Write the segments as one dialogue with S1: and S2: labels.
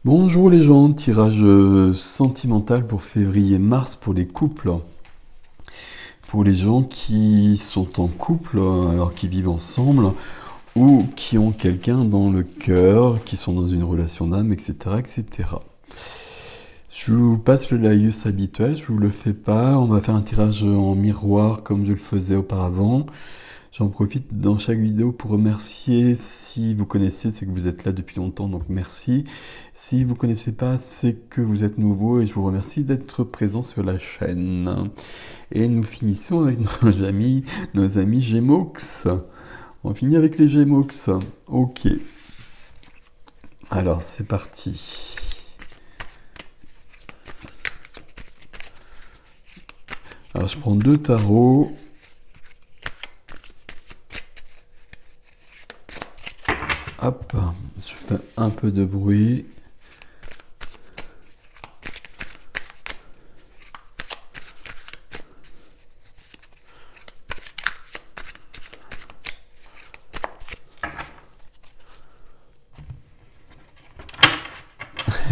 S1: Bonjour les gens, tirage sentimental pour février-mars pour les couples. Pour les gens qui sont en couple, alors qui vivent ensemble, ou qui ont quelqu'un dans le cœur, qui sont dans une relation d'âme, etc., etc. Je vous passe le laïus habituel, je vous le fais pas. On va faire un tirage en miroir comme je le faisais auparavant. J'en profite dans chaque vidéo pour remercier. Si vous connaissez, c'est que vous êtes là depuis longtemps, donc merci. Si vous connaissez pas, c'est que vous êtes nouveau et je vous remercie d'être présent sur la chaîne. Et nous finissons avec nos amis Gémeaux. On finit avec les Gémeaux. Ok. Alors, c'est parti. Alors, je prends deux tarots. Hop, je fais un peu de bruit.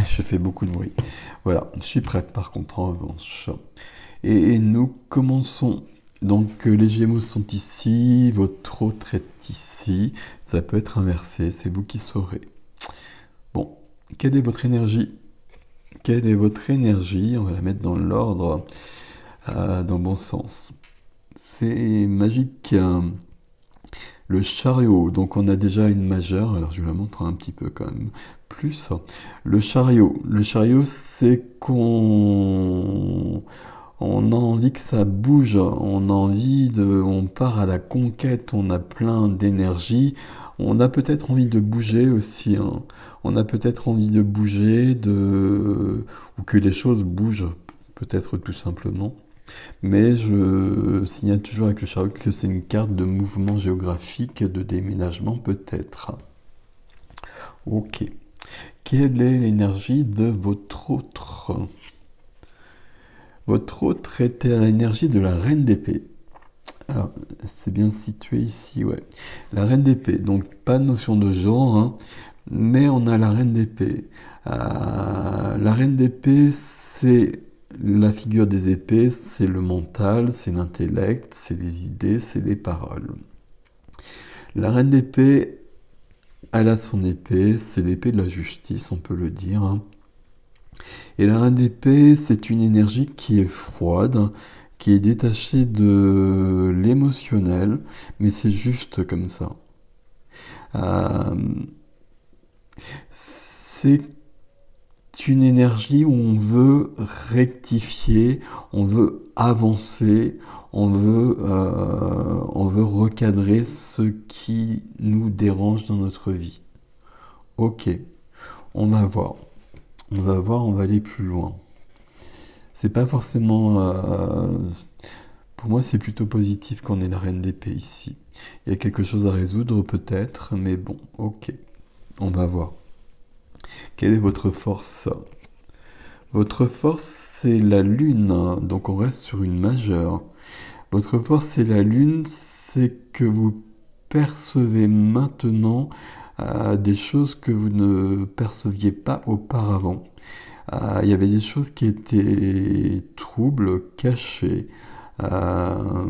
S1: Je fais beaucoup de bruit. Voilà, je suis prête par contre en revanche. Et nous commençons. Donc les Gémeaux sont ici, votre autre est ici. Ça peut être inversé, c'est vous qui saurez. Bon, quelle est votre énergie? Quelle est votre énergie? On va la mettre dans l'ordre, dans le bon sens. C'est magique. Le chariot, donc on a déjà une majeure, alors je vous la montre un petit peu quand même plus. Le chariot c'est qu'on a envie que ça bouge, on part à la conquête, on a plein d'énergie, on a peut-être envie de bouger aussi, hein. On a peut-être envie de bouger, ou que les choses bougent, peut-être tout simplement. Mais je signale toujours avec le chariot que c'est une carte de mouvement géographique, de déménagement peut-être. Ok. Quelle est l'énergie de votre autre? Votre autre était à l'énergie de la reine d'épée. Alors, c'est bien situé ici, ouais. La reine d'épée, donc pas de notion de genre, hein, mais on a la reine d'épée. La reine d'épée, c'est la figure des épées, c'est le mental, c'est l'intellect, c'est les idées, c'est les paroles. La reine d'épée, elle a son épée, c'est l'épée de la justice, on peut le dire, hein. Et la reine d'épée, c'est une énergie qui est froide, qui est détachée de l'émotionnel, mais c'est juste comme ça. Euh, c'est une énergie où on veut rectifier, on veut avancer, on veut recadrer ce qui nous dérange dans notre vie. Ok, on va voir. On va aller plus loin. C'est pas forcément... pour moi, c'est plutôt positif qu'on ait la reine d'épée ici. Il y a quelque chose à résoudre peut-être, mais bon, ok. On va voir. Quelle est votre force? Votre force, c'est la lune, donc on reste sur une majeure. Votre force, c'est la lune, c'est que vous percevez maintenant des choses que vous ne perceviez pas auparavant. Il y avait des choses qui étaient troubles, cachées, euh,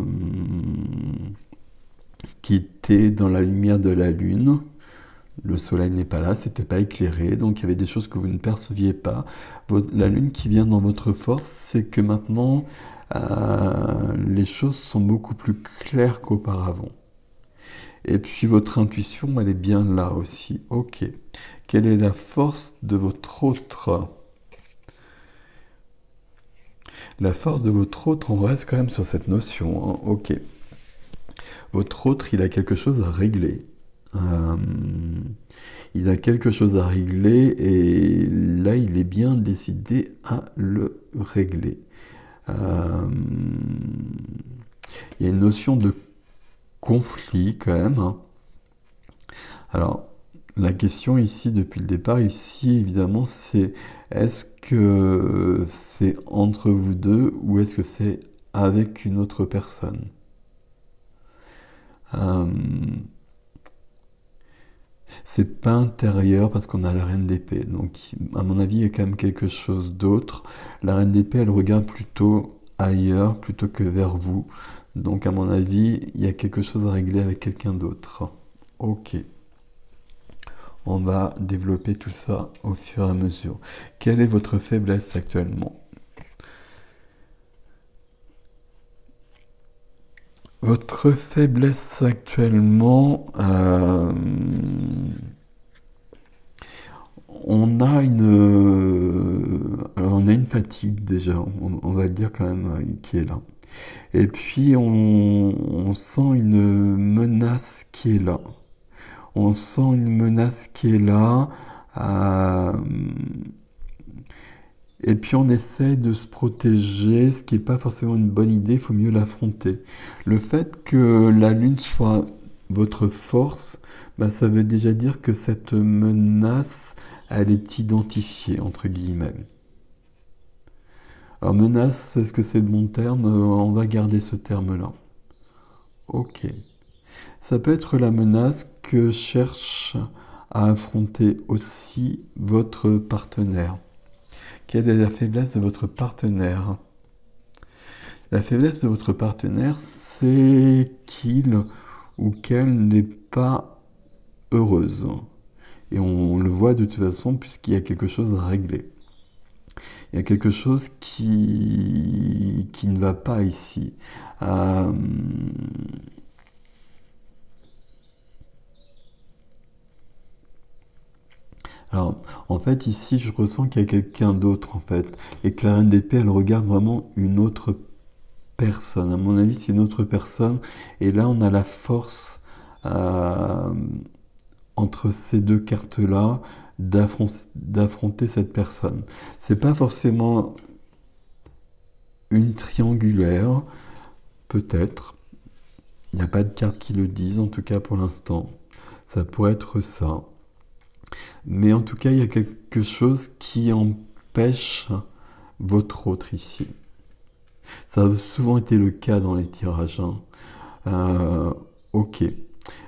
S1: qui étaient dans la lumière de la lune. Le soleil n'est pas là, c'était pas éclairé, donc il y avait des choses que vous ne perceviez pas. La lune qui vient dans votre force, c'est que maintenant, les choses sont beaucoup plus claires qu'auparavant. Et puis votre intuition, elle est bien là aussi. Ok. Quelle est la force de votre autre? La force de votre autre, on reste quand même sur cette notion, hein. Ok. Votre autre, il a quelque chose à régler. Euh, il a quelque chose à régler et là, il est bien décidé à le régler. Euh, il y a une notion de conflit quand même, hein. Alors, la question ici, depuis le départ, ici, évidemment, c'est est-ce que c'est entre vous deux ou est-ce que c'est avec une autre personne? Euh, C'est pas intérieur parce qu'on a la reine d'épée. Donc, à mon avis, il y a quand même quelque chose d'autre. La reine d'épée, elle regarde plutôt ailleurs plutôt que vers vous. Donc, à mon avis, il y a quelque chose à régler avec quelqu'un d'autre. Ok. On va développer tout ça au fur et à mesure. Quelle est votre faiblesse actuellement? Votre faiblesse actuellement, on a une fatigue déjà, on va le dire quand même, qui est là. Et puis on sent une menace qui est là. On sent une menace qui est là. euh, et puis on essaye de se protéger, ce qui n'est pas forcément une bonne idée, il faut mieux l'affronter. Le fait que la Lune soit votre force, bah, ça veut déjà dire que cette menace, elle est identifiée, entre guillemets. Alors menace, est-ce que c'est le bon terme? On va garder ce terme-là. Ok. Ça peut être la menace que cherche à affronter aussi votre partenaire. Quelle est la faiblesse de votre partenaire? La faiblesse de votre partenaire, c'est qu'il ou qu'elle n'est pas heureuse. Et on le voit de toute façon puisqu'il y a quelque chose à régler. Il y a quelque chose qui ne va pas ici. Euh, alors, en fait, ici, je ressens qu'il y a quelqu'un d'autre, en fait. Et que la reine d'épée, elle regarde vraiment une autre personne. À mon avis, c'est une autre personne. Et là, on a la force euh, entre ces deux cartes-là d'affronter cette personne. C'est pas forcément une triangulaire, peut-être. Il n'y a pas de carte qui le dise, en tout cas pour l'instant. Ça pourrait être ça. Mais en tout cas, il y a quelque chose qui empêche votre autre ici. Ça a souvent été le cas dans les tirages. Hein. Ok.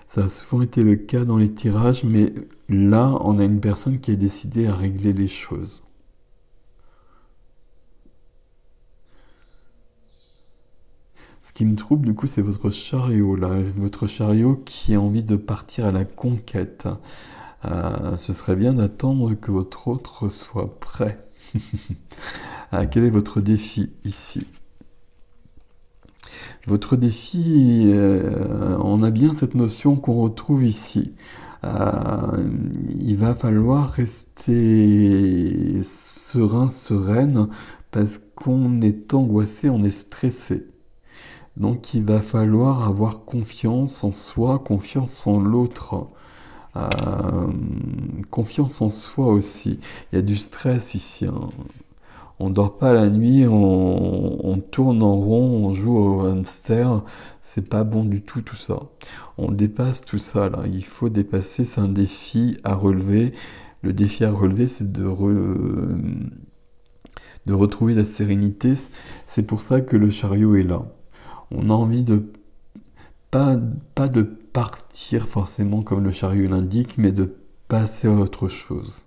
S1: Ça a souvent été le cas dans les tirages, mais là, on a une personne qui a décidé à régler les choses. Ce qui me trouble, du coup, c'est votre chariot, là. Votre chariot qui a envie de partir à la conquête. Ce serait bien d'attendre que votre autre soit prêt. Quel est votre défi ici? Votre défi, on a bien cette notion qu'on retrouve ici. Il va falloir rester serein, sereine, parce qu'on est angoissé, on est stressé. Donc il va falloir avoir confiance en soi, confiance en l'autre. Euh, Confiance en soi aussi. Il y a du stress ici. Hein. On dort pas la nuit, on tourne en rond, on joue au hamster. C'est pas bon du tout tout ça. On dépasse tout ça là. Il faut dépasser, c'est un défi à relever. Le défi à relever, c'est de retrouver la sérénité. C'est pour ça que le chariot est là. On a envie de pas, pas de partir forcément comme le chariot l'indique, mais de passer à autre chose.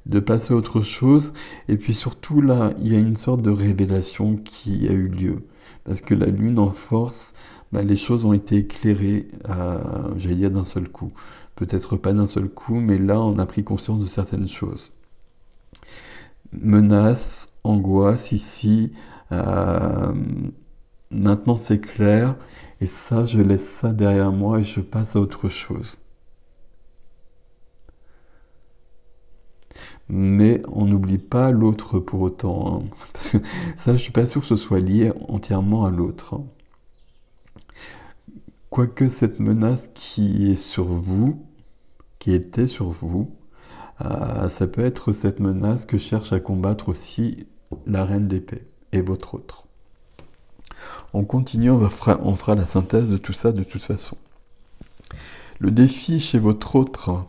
S1: De passer à autre chose, et puis surtout là, il y a une sorte de révélation qui a eu lieu. Parce que la lune en force, bah, les choses ont été éclairées, j'allais dire d'un seul coup. Peut-être pas d'un seul coup, mais là, on a pris conscience de certaines choses. Menace, angoisse ici, euh, maintenant c'est clair, et ça, je laisse ça derrière moi et je passe à autre chose. Mais on n'oublie pas l'autre pour autant. Hein. Ça, je suis pas sûr que ce soit lié entièrement à l'autre. Hein. Quoique cette menace qui est sur vous, qui était sur vous, ça peut être cette menace que cherche à combattre aussi la reine d'épée et votre autre. On continue, on fera la synthèse de tout ça de toute façon. Le défi chez votre autre.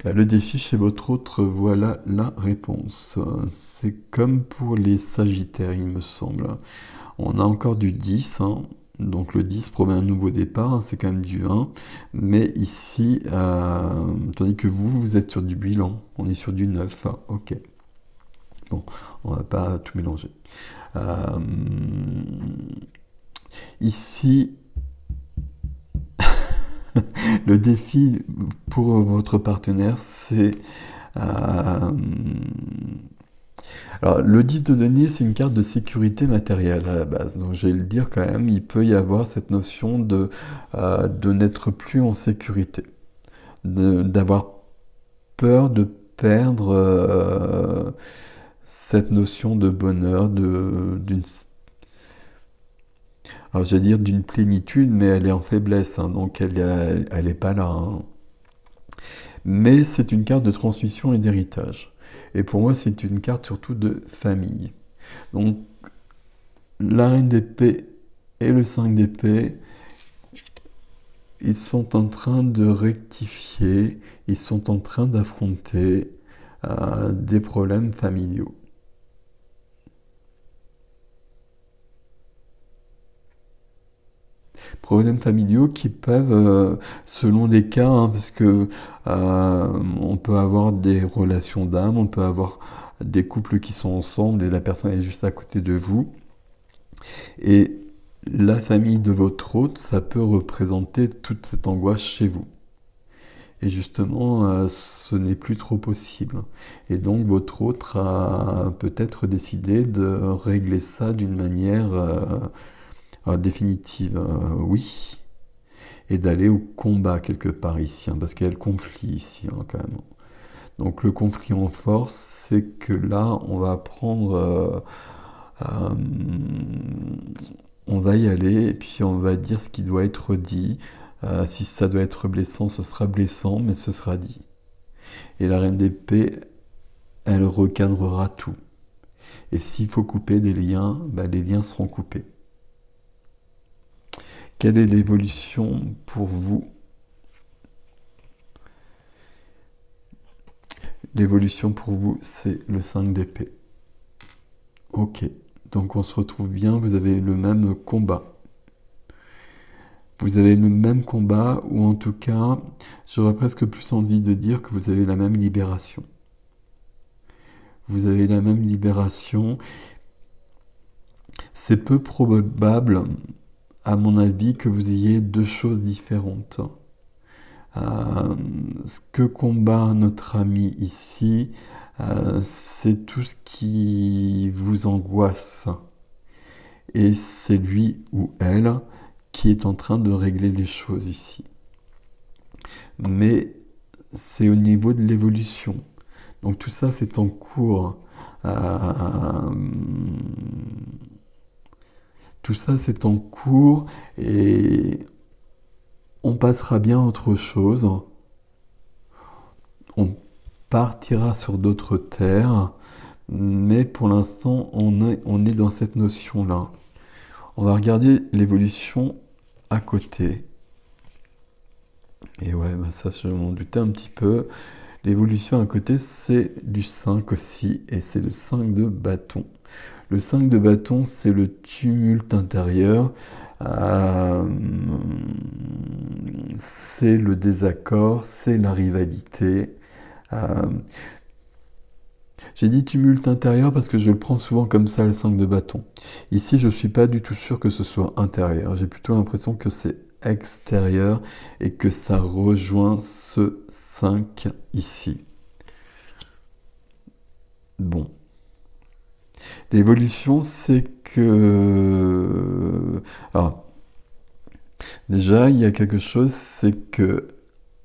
S1: Le défi chez votre autre, voilà la réponse. C'est comme pour les sagittaires, il me semble. On a encore du 10. Hein. Donc le 10 promet un nouveau départ, hein, c'est quand même du 1. Mais ici, tandis que vous êtes sur du bilan, on est sur du 9. Ah, ok. Bon, on va pas tout mélanger. Euh, Ici, le défi pour votre partenaire, c'est... euh, alors, le 10 de denier, c'est une carte de sécurité matérielle à la base. Donc, je vais le dire quand même, il peut y avoir cette notion de n'être plus en sécurité, d'avoir peur de perdre cette notion de bonheur, alors je vais dire d'une plénitude, mais elle est en faiblesse, hein, donc elle est pas là, hein. Mais c'est une carte de transmission et d'héritage. Et pour moi, c'est une carte surtout de famille. Donc, la reine d'épée et le 5 d'épée, ils sont en train de rectifier, ils sont en train d'affronter des problèmes familiaux. Problèmes familiaux qui peuvent, selon les cas, hein, parce que on peut avoir des relations d'âme, on peut avoir des couples qui sont ensemble et la personne est juste à côté de vous. Et la famille de votre hôte, ça peut représenter toute cette angoisse chez vous. Et justement, ce n'est plus trop possible. Et donc, votre hôte a peut-être décidé de régler ça d'une manière définitive. Oui. Et d'aller au combat quelque part ici, hein, parce qu'il y a le conflit ici, hein, quand même. Donc, le conflit en force, c'est que là, on va prendre... euh, on va y aller et puis on va dire ce qui doit être dit. Si ça doit être blessant, ce sera blessant, mais ce sera dit. Et la reine d'épée, elle recadrera tout. Et s'il faut couper des liens, bah, les liens seront coupés. Quelle est l'évolution pour vous? L'évolution pour vous, c'est le 5 d'épée. Ok, donc on se retrouve bien, vous avez le même combat. Vous avez le même combat, ou en tout cas, j'aurais presque plus envie de dire que vous avez la même libération. Vous avez la même libération. C'est peu probable, à mon avis, que vous ayez deux choses différentes. Ce que combat notre ami ici, c'est tout ce qui vous angoisse. Et c'est lui ou elle qui est en train de régler les choses ici. Mais c'est au niveau de l'évolution. Donc tout ça, c'est en cours. Tout ça, c'est en cours et on passera bien à autre chose. On partira sur d'autres terres, mais pour l'instant, on est dans cette notion-là. On va regarder l'évolution à côté. Et ouais, bah ça, je m'en doutais un petit peu. L'évolution à côté, c'est du 5 aussi, et c'est le 5 de bâton. Le 5 de bâton, c'est le tumulte intérieur, c'est le désaccord, c'est la rivalité. Euh, j'ai dit tumulte intérieur parce que je le prends souvent comme ça, le 5 de bâton. Ici, je ne suis pas du tout sûr que ce soit intérieur. J'ai plutôt l'impression que c'est extérieur et que ça rejoint ce 5 ici. Bon. L'évolution, c'est que... Alors, déjà, il y a quelque chose, c'est que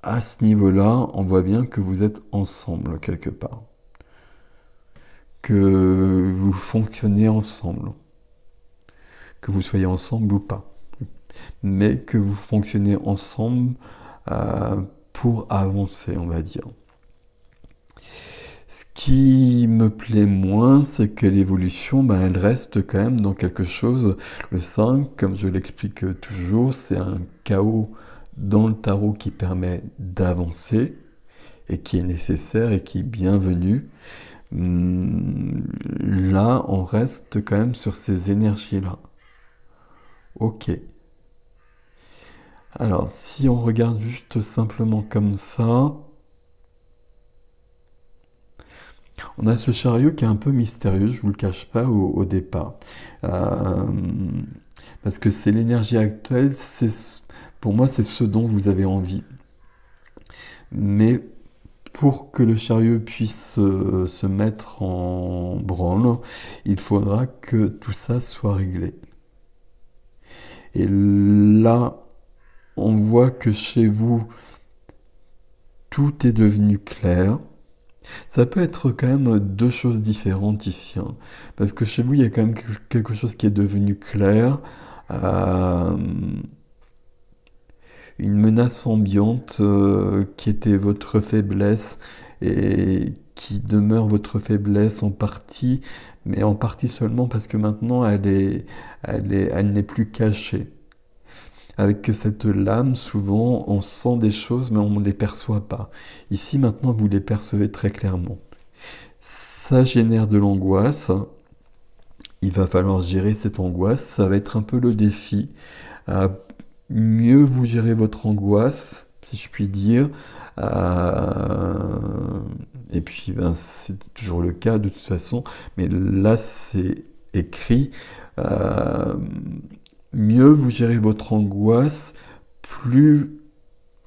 S1: à ce niveau-là, on voit bien que vous êtes ensemble quelque part. Que vous fonctionnez ensemble. Que vous soyez ensemble ou pas. Mais que vous fonctionnez ensemble pour avancer, on va dire. Ce qui me plaît moins, c'est que l'évolution, ben, elle reste quand même dans quelque chose. Le 5, comme je l'explique toujours, c'est un chaos dans le tarot qui permet d'avancer et qui est nécessaire et qui est bienvenu. Là, on reste quand même sur ces énergies-là. Ok, Alors, si on regarde juste simplement comme ça, on a ce chariot qui est un peu mystérieux, je vous le cache pas au départ. Euh, Parce que c'est l'énergie actuelle, pour moi, c'est ce dont vous avez envie. Mais pour que le chariot puisse se mettre en branle, il faudra que tout ça soit réglé. Et là, on voit que chez vous, tout est devenu clair. Ça peut être quand même deux choses différentes ici, hein. Parce que chez vous, il y a quand même quelque chose qui est devenu clair. Euh, une menace ambiante qui était votre faiblesse et qui demeure votre faiblesse en partie, mais en partie seulement parce que maintenant elle n'est plus cachée. Avec cette lame, souvent, on sent des choses, mais on ne les perçoit pas. Ici, maintenant, vous les percevez très clairement. Ça génère de l'angoisse. Il va falloir gérer cette angoisse. Ça va être un peu le défi. Euh, Mieux vous gérez votre angoisse, si je puis dire. Et puis, ben, c'est toujours le cas de toute façon. Mais là, c'est écrit. Euh, Mieux vous gérez votre angoisse, plus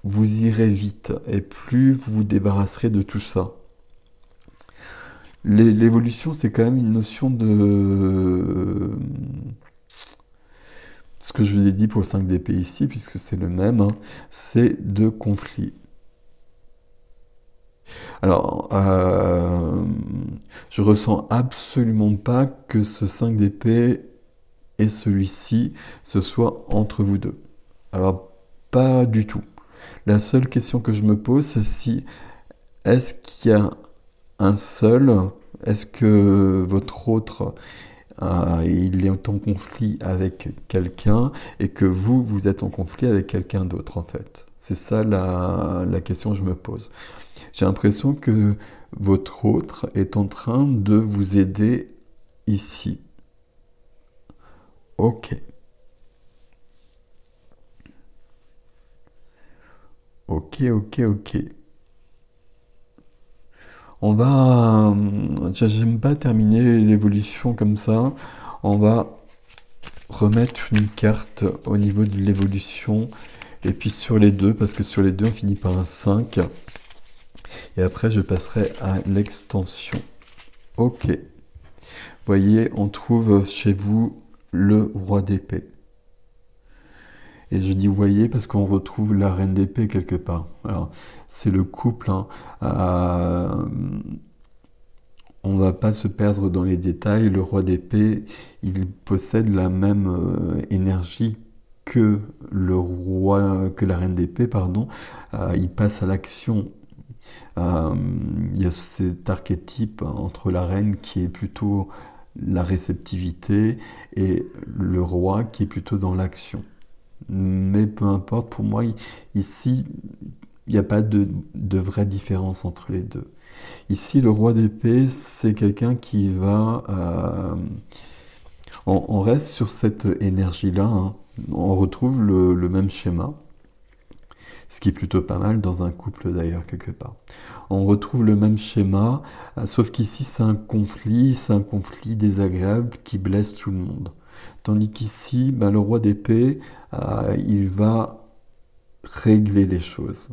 S1: vous irez vite et plus vous vous débarrasserez de tout ça. L'évolution, c'est quand même une notion de... Ce que je vous ai dit pour le 5 d'épée ici, puisque c'est le même, hein, c'est de conflit. Alors, je ressens absolument pas que ce 5 d'épée et celui-ci, ce soit entre vous deux. Alors, pas du tout. La seule question que je me pose, c'est si est-ce qu'il y a un seul, est-ce que votre autre, il est en conflit avec quelqu'un et que vous, vous êtes en conflit avec quelqu'un d'autre en fait. C'est ça la question que je me pose. J'ai l'impression que votre autre est en train de vous aider ici. Ok, ok. On va... J'aime pas terminer l'évolution comme ça. On va remettre une carte au niveau de l'évolution. Et puis sur les deux, parce que sur les deux, on finit par un 5. Et après, je passerai à l'extension. Ok. Vous voyez, on trouve chez vous le roi d'épée. Et je dis voyez parce qu'on retrouve la reine d'épée quelque part. Alors, c'est le couple, hein. On va pas se perdre dans les détails. Le roi d'épée, il possède la même énergie que le roi, que la reine d'épée, pardon. Il passe à l'action. Euh, il y a cet archétype entre la reine qui est plutôt la réceptivité et le roi qui est plutôt dans l'action. Mais peu importe, pour moi, ici, il n'y a pas de vraie différence entre les deux. Ici, le roi d'épée, c'est quelqu'un qui va... on reste sur cette énergie-là, hein. On retrouve le même schéma, ce qui est plutôt pas mal dans un couple d'ailleurs, quelque part. On retrouve le même schéma, sauf qu'ici, c'est un conflit désagréable qui blesse tout le monde. Tandis qu'ici, ben, le roi d'épée, il va régler les choses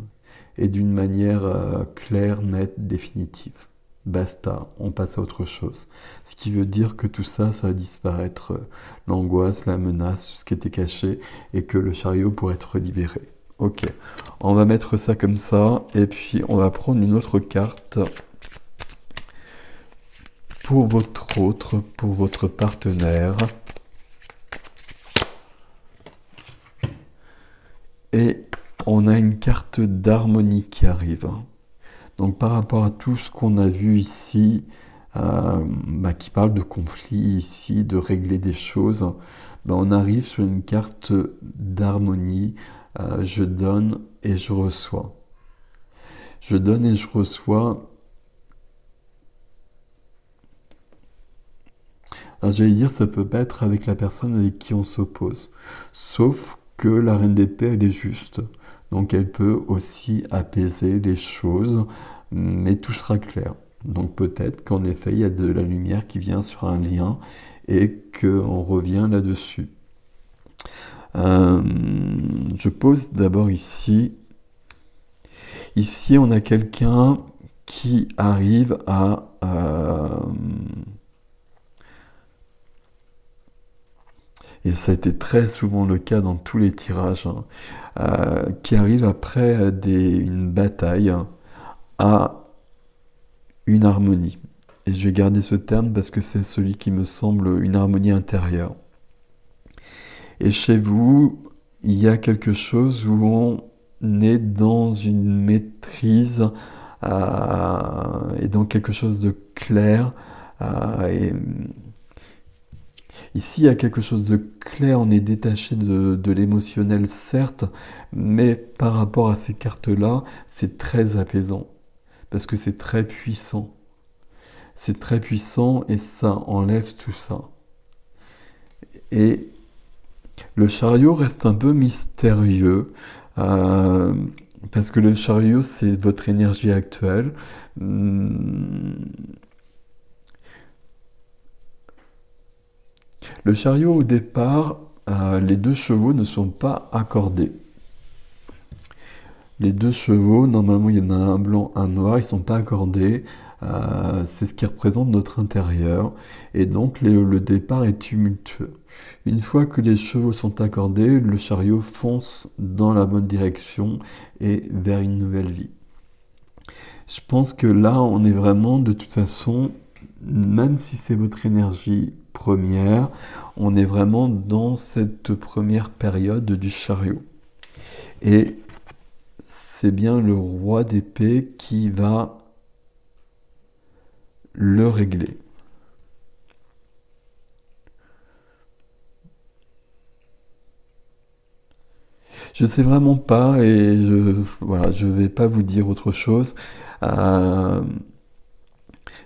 S1: et d'une manière claire, nette, définitive. Basta, on passe à autre chose. Ce qui veut dire que tout ça, ça va disparaître, l'angoisse, la menace, tout ce qui était caché, et que le chariot pourrait être libéré. Ok, on va mettre ça comme ça, et puis on va prendre une autre carte pour votre autre, pour votre partenaire. Et on a une carte d'harmonie qui arrive. Donc par rapport à tout ce qu'on a vu ici, qui parle de conflit ici, de régler des choses, on arrive sur une carte d'harmonie. Je donne et je reçois. Je donne et je reçois. Alors j'allais dire, ça peut pas être avec la personne avec qui on s'oppose. Sauf que la reine d'épée, elle est juste. Donc elle peut aussi apaiser les choses, mais tout sera clair. Donc peut-être qu'en effet, il y a de la lumière qui vient sur un lien et qu'on revient là-dessus. Je pose d'abord ici. Ici, on a quelqu'un qui arrive à... et ça a été très souvent le cas dans tous les tirages, hein, qui arrive après une bataille à une harmonie. Et je vais garder ce terme parce que c'est celui qui me semble une harmonie intérieure. Et chez vous, il y a quelque chose où on est dans une maîtrise et dans quelque chose de clair. Et ici, il y a quelque chose de clair, on est détaché de l'émotionnel, certes, mais par rapport à ces cartes-là, c'est très apaisant, parce que c'est très puissant. C'est très puissant et ça enlève tout ça. Et le chariot reste un peu mystérieux, parce que le chariot, c'est votre énergie actuelle. Le chariot, au départ, les deux chevaux ne sont pas accordés. Les deux chevaux, normalement, il y en a un blanc, un noir, ils ne sont pas accordés. C'est ce qui représente notre intérieur. Et donc, le départ est tumultueux. Une fois que les chevaux sont accordés, le chariot fonce dans la bonne direction et vers une nouvelle vie. Je pense que là, on est vraiment, de toute façon, même si c'est votre énergie première, on est vraiment dans cette première période du chariot. Et c'est bien le roi d'épée qui va le régler. Je ne sais vraiment pas et je vais pas vous dire autre chose. Euh,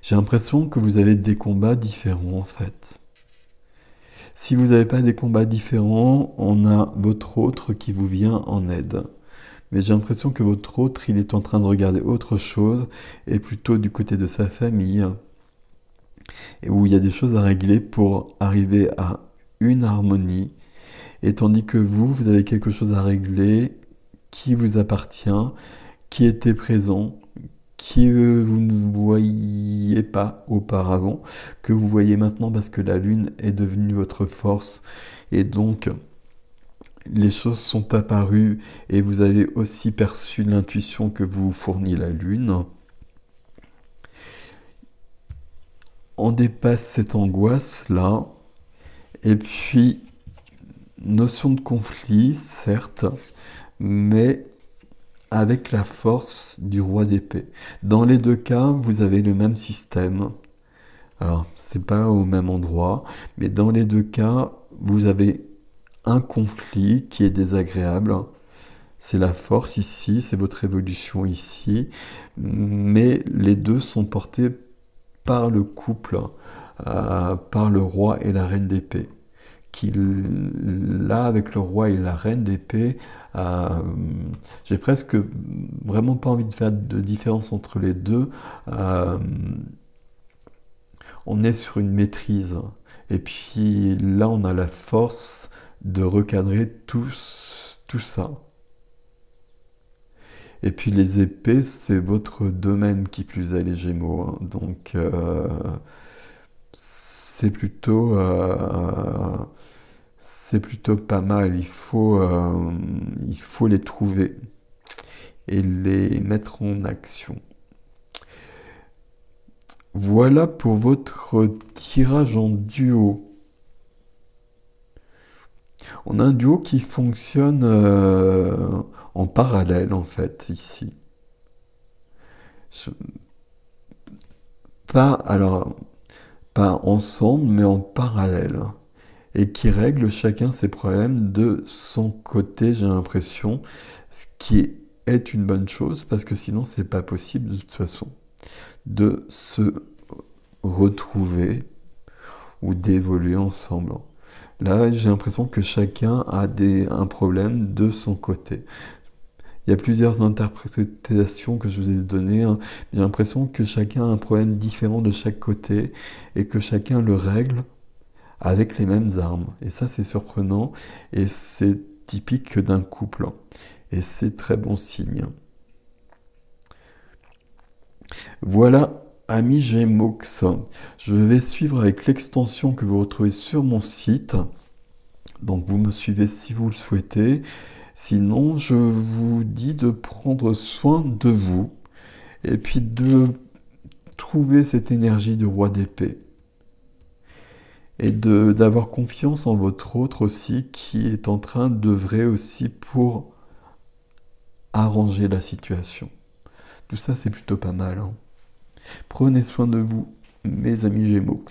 S1: j'ai l'impression que vous avez des combats différents en fait. Si vous n'avez pas des combats différents, on a votre autre qui vous vient en aide. Mais j'ai l'impression que votre autre, il est en train de regarder autre chose, et plutôt du côté de sa famille, et où il y a des choses à régler pour arriver à une harmonie, et tandis que vous avez quelque chose à régler qui vous appartient, qui était présent, qui vous ne voyiez pas auparavant, que vous voyez maintenant parce que la lune est devenue votre force, et donc les choses sont apparues et vous avez aussi perçu l'intuition que vous fournit la lune. On dépasse cette angoisse-là, et puis, notion de conflit, certes, mais avec la force du roi d'épée. Dans les deux cas, vous avez le même système. Alors, c'est pas au même endroit, mais dans les deux cas, vous avez un conflit qui est désagréable. C'est la force ici, c'est votre évolution ici, mais les deux sont portés par le couple, par le roi et la reine d'épée. Qui, là, avec le roi et la reine d'épée, j'ai presque vraiment pas envie de faire de différence entre les deux. On est sur une maîtrise. Et puis là, on a la force de recadrer tout ça. Et puis les épées, c'est votre domaine qui plus est, les Gémeaux, hein. Donc c'est plutôt pas mal. Il faut les trouver et les mettre en action. Voilà pour votre tirage en duo. On a un duo qui fonctionne en parallèle en fait ici. Alors, pas ensemble, mais en parallèle. Et qui règle chacun ses problèmes de son côté, j'ai l'impression, ce qui est une bonne chose, parce que sinon c'est pas possible de toute façon de se retrouver ou d'évoluer ensemble. Là, j'ai l'impression que chacun a un problème de son côté. Il y a plusieurs interprétations que je vous ai données, hein. J'ai l'impression que chacun a un problème différent de chaque côté et que chacun le règle avec les mêmes armes. Et ça, c'est surprenant et c'est typique d'un couple. Et c'est très bon signe. Voilà, amis Gémeaux, je vais suivre avec l'extension que vous retrouvez sur mon site. Donc vous me suivez si vous le souhaitez. Sinon, je vous dis de prendre soin de vous et puis de trouver cette énergie de roi d'épée. Et d'avoir confiance en votre autre aussi qui est en train d'œuvrer aussi pour arranger la situation. Tout ça, c'est plutôt pas mal, hein. Prenez soin de vous, mes amis Gémeaux.